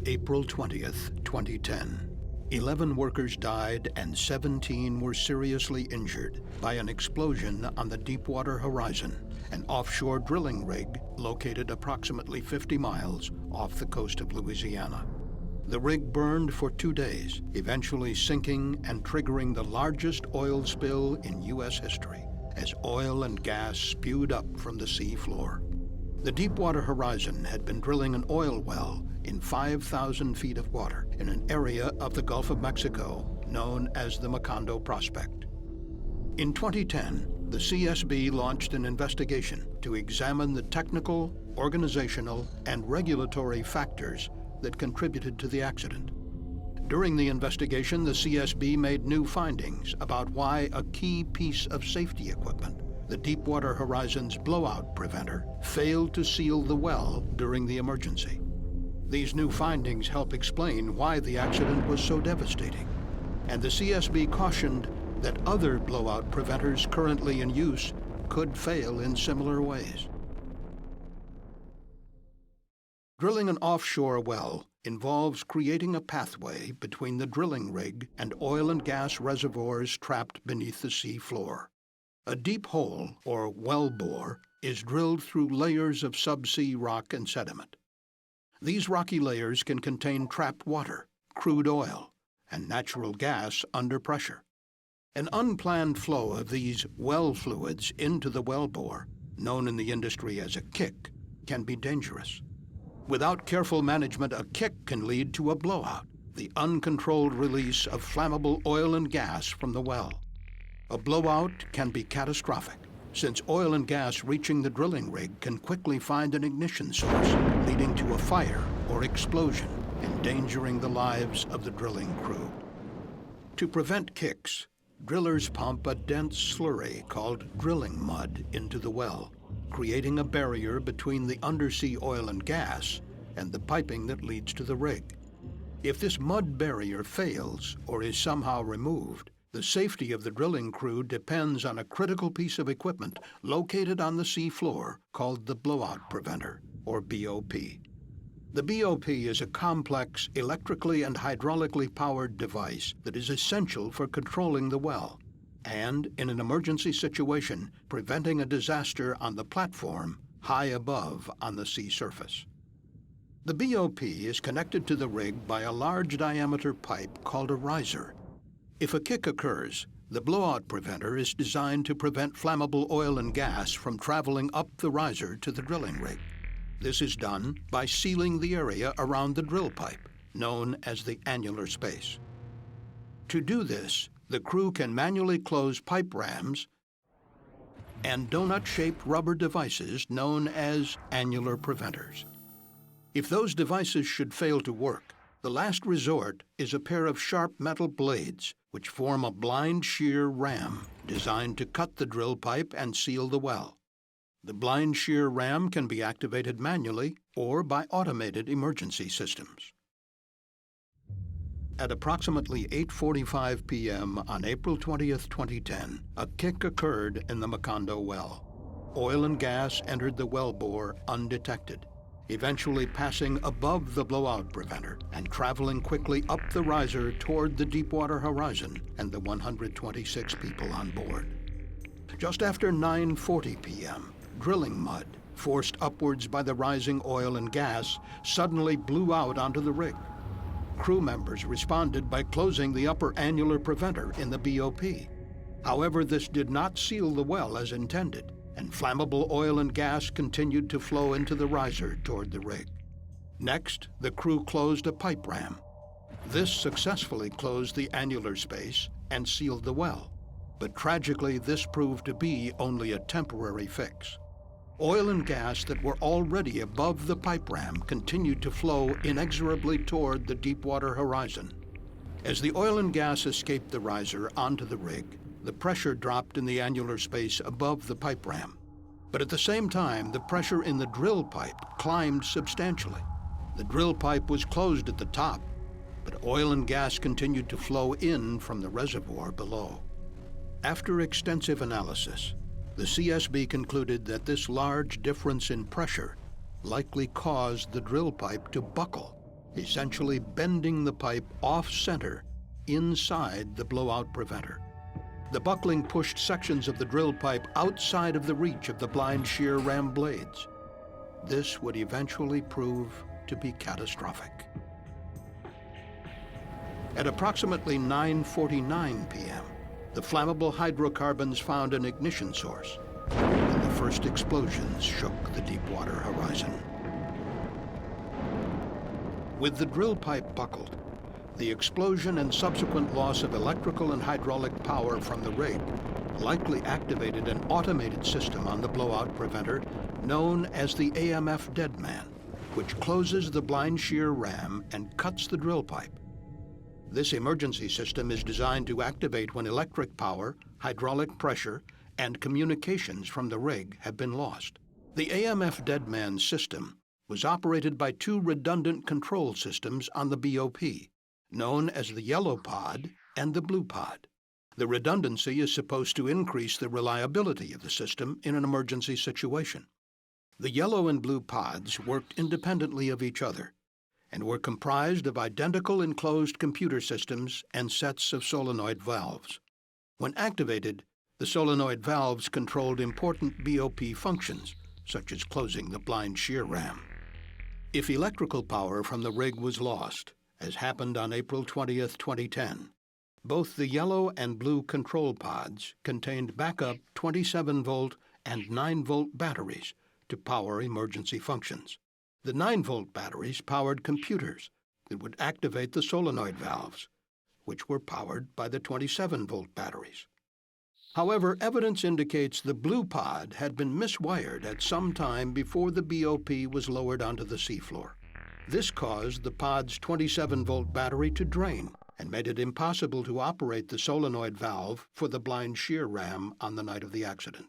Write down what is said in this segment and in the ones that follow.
April 20th, 2010. 11 workers died and 17 were seriously injured by an explosion on the Deepwater Horizon, an offshore drilling rig located approximately 50 miles off the coast of Louisiana. The rig burned for 2 days, eventually sinking and triggering the largest oil spill in U.S. history, as oil and gas spewed up from the sea floor. The Deepwater Horizon had been drilling an oil well in 5,000 feet of water in an area of the Gulf of Mexico known as the Macondo Prospect. In 2010, the CSB launched an investigation to examine the technical, organizational, and regulatory factors that contributed to the accident. During the investigation, the CSB made new findings about why a key piece of safety equipment, the Deepwater Horizon's blowout preventer, failed to seal the well during the emergency. These new findings help explain why the accident was so devastating, and the CSB cautioned that other blowout preventers currently in use could fail in similar ways. Drilling an offshore well involves creating a pathway between the drilling rig and oil and gas reservoirs trapped beneath the sea floor. A deep hole, or well bore, is drilled through layers of subsea rock and sediment. These rocky layers can contain trapped water, crude oil, and natural gas under pressure. An unplanned flow of these well fluids into the wellbore, known in the industry as a kick, can be dangerous. Without careful management, a kick can lead to a blowout, the uncontrolled release of flammable oil and gas from the well. A blowout can be catastrophic, since oil and gas reaching the drilling rig can quickly find an ignition source, leading to a fire or explosion, endangering the lives of the drilling crew. To prevent kicks, drillers pump a dense slurry called drilling mud into the well, creating a barrier between the undersea oil and gas and the piping that leads to the rig. If this mud barrier fails or is somehow removed, the safety of the drilling crew depends on a critical piece of equipment located on the sea floor called the blowout preventer, or BOP. The BOP is a complex electrically and hydraulically powered device that is essential for controlling the well and, in an emergency situation, preventing a disaster on the platform high above on the sea surface. The BOP is connected to the rig by a large diameter pipe called a riser. If a kick occurs, the blowout preventer is designed to prevent flammable oil and gas from traveling up the riser to the drilling rig. This is done by sealing the area around the drill pipe, known as the annular space. To do this, the crew can manually close pipe rams and donut-shaped rubber devices known as annular preventers. If those devices should fail to work, the last resort is a pair of sharp metal blades which form a blind shear ram designed to cut the drill pipe and seal the well. The blind shear ram can be activated manually or by automated emergency systems. At approximately 8:45 p.m. on April 20th, 2010, a kick occurred in the Macondo well. Oil and gas entered the wellbore undetected, eventually passing above the blowout preventer and traveling quickly up the riser toward the Deepwater Horizon and the 126 people on board. Just after 9:40 p.m., drilling mud, forced upwards by the rising oil and gas, suddenly blew out onto the rig. Crew members responded by closing the upper annular preventer in the BOP. However, this did not seal the well as intended, and flammable oil and gas continued to flow into the riser toward the rig. Next, the crew closed a pipe ram. This successfully closed the annular space and sealed the well, but tragically this proved to be only a temporary fix. Oil and gas that were already above the pipe ram continued to flow inexorably toward the Deepwater Horizon. As the oil and gas escaped the riser onto the rig, the pressure dropped in the annular space above the pipe ram. But at the same time, the pressure in the drill pipe climbed substantially. The drill pipe was closed at the top, but oil and gas continued to flow in from the reservoir below. After extensive analysis, the CSB concluded that this large difference in pressure likely caused the drill pipe to buckle essentially bending the pipe off-center inside the blowout preventer. The buckling pushed sections of the drill pipe outside of the reach of the blind shear ram blades. This would eventually prove to be catastrophic. At approximately 9:49 p.m., the flammable hydrocarbons found an ignition source, and the first explosions shook the Deepwater horizon. With the drill pipe buckled, the explosion and subsequent loss of electrical and hydraulic power from the rig likely activated an automated system on the blowout preventer known as the AMF deadman, which closes the blind shear ram and cuts the drill pipe. This emergency system is designed to activate when electric power, hydraulic pressure, and communications from the rig have been lost. The AMF deadman system was operated by two redundant control systems on the BOP, known as the yellow pod and the blue pod. The redundancy is supposed to increase the reliability of the system in an emergency situation. The yellow and blue pods worked independently of each other and were comprised of identical enclosed computer systems and sets of solenoid valves. When activated, the solenoid valves controlled important BOP functions, such as closing the blind shear ram. If electrical power from the rig was lost, as happened on April 20, 2010, both the yellow and blue control pods contained backup 27-volt and 9-volt batteries to power emergency functions. The 9-volt batteries powered computers that would activate the solenoid valves, which were powered by the 27-volt batteries. However, evidence indicates the blue pod had been miswired at some time before the BOP was lowered onto the seafloor. This caused the pod's 27-volt battery to drain and made it impossible to operate the solenoid valve for the blind shear ram on the night of the accident.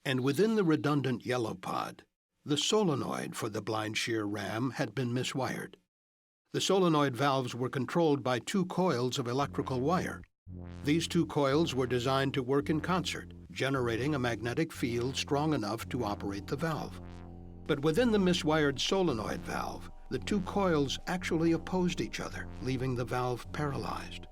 And within the redundant yellow pod, the solenoid for the blind shear ram had been miswired. The solenoid valves were controlled by two coils of electrical wire. These two coils were designed to work in concert, generating a magnetic field strong enough to operate the valve. But within the miswired solenoid valve, the two coils actually opposed each other, leaving the valve paralyzed.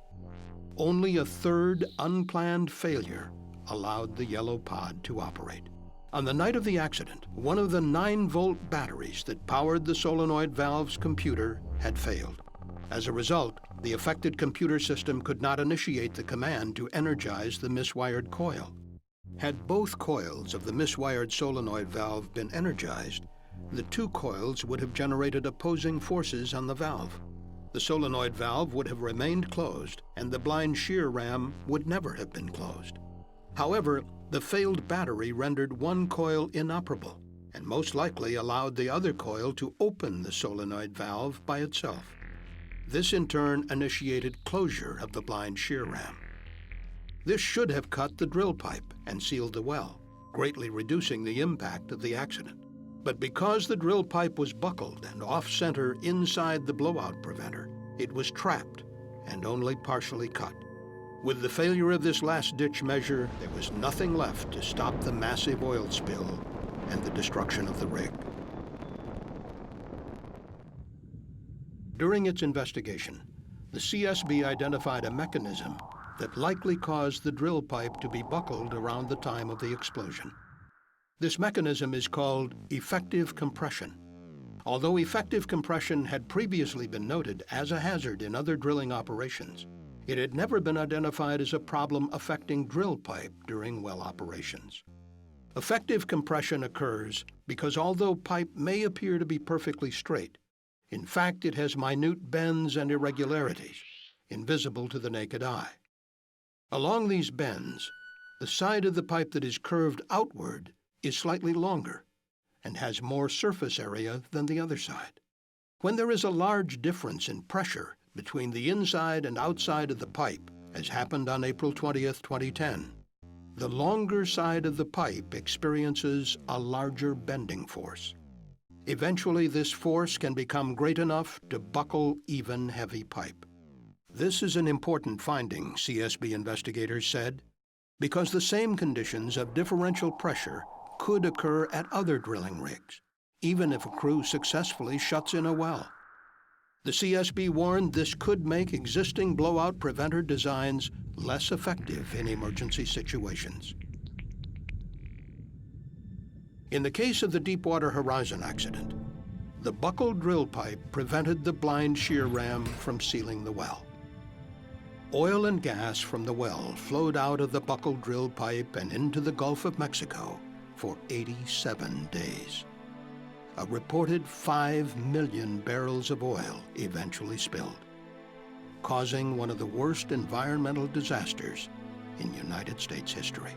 Only a third unplanned failure allowed the yellow pod to operate. On the night of the accident, one of the 9-volt batteries that powered the solenoid valve's computer had failed. As a result, the affected computer system could not initiate the command to energize the miswired coil. Had both coils of the miswired solenoid valve been energized, the two coils would have generated opposing forces on the valve. The solenoid valve would have remained closed, and the blind shear ram would never have been closed. However, the failed battery rendered one coil inoperable and most likely allowed the other coil to open the solenoid valve by itself. This in turn initiated closure of the blind shear ram. This should have cut the drill pipe and sealed the well, greatly reducing the impact of the accident. But because the drill pipe was buckled and off-center inside the blowout preventer, it was trapped and only partially cut. With the failure of this last-ditch measure, there was nothing left to stop the massive oil spill and the destruction of the rig. During its investigation, the CSB identified a mechanism that likely caused the drill pipe to be buckled around the time of the explosion. This mechanism is called effective compression. Although effective compression had previously been noted as a hazard in other drilling operations, it had never been identified as a problem affecting drill pipe during well operations. Effective compression occurs because although pipe may appear to be perfectly straight, in fact it has minute bends and irregularities, invisible to the naked eye. Along these bends, the side of the pipe that is curved outward is slightly longer and has more surface area than the other side. When there is a large difference in pressure between the inside and outside of the pipe, as happened on April 20, 2010, the longer side of the pipe experiences a larger bending force. Eventually, this force can become great enough to buckle even heavy pipe. This is an important finding, CSB investigators said, because the same conditions of differential pressure could occur at other drilling rigs, even if a crew successfully shuts in a well. The CSB warned this could make existing blowout preventer designs less effective in emergency situations. In the case of the Deepwater Horizon accident, the buckled drill pipe prevented the blind shear ram from sealing the well. Oil and gas from the well flowed out of the buckled drill pipe and into the Gulf of Mexico for 87 days. A reported 5 million barrels of oil eventually spilled, causing one of the worst environmental disasters in United States history.